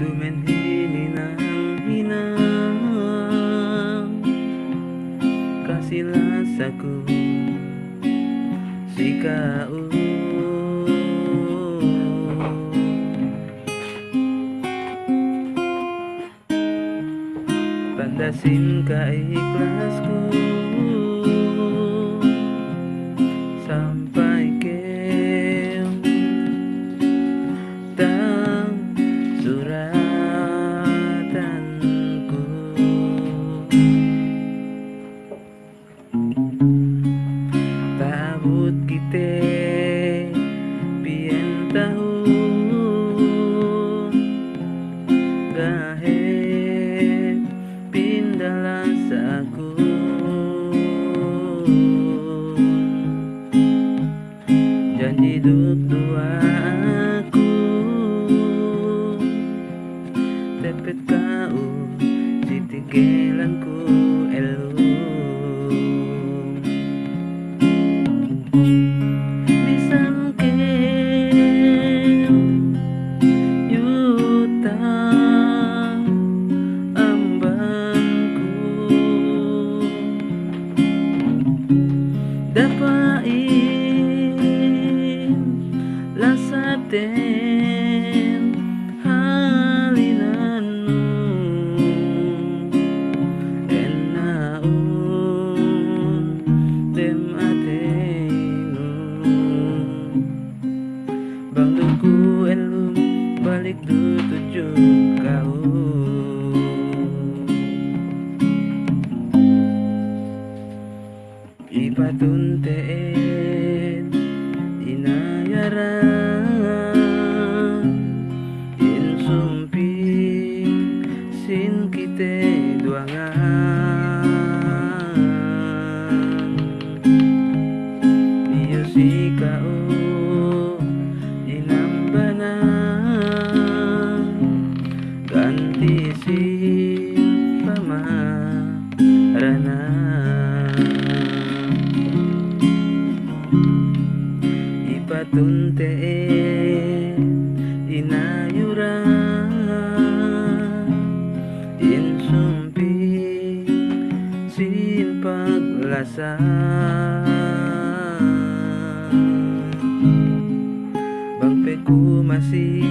Dumen hinang-hinang kasihlah saku sikau pandasin kaikhlasku sampai ke tang suratanku. Tabut kite pien tahu gahe pindalah saku janji duk dua aku tepet kau sitigelanku elu dapain lasaten halinanu enaun tem atenu bangduku elum balik du tuju kau ipatun teen inayaran insumping sin kite duangan iyo si kau inambana ganti sin pamarana tunte inayuran insumpi sin paglasan bangpeku masih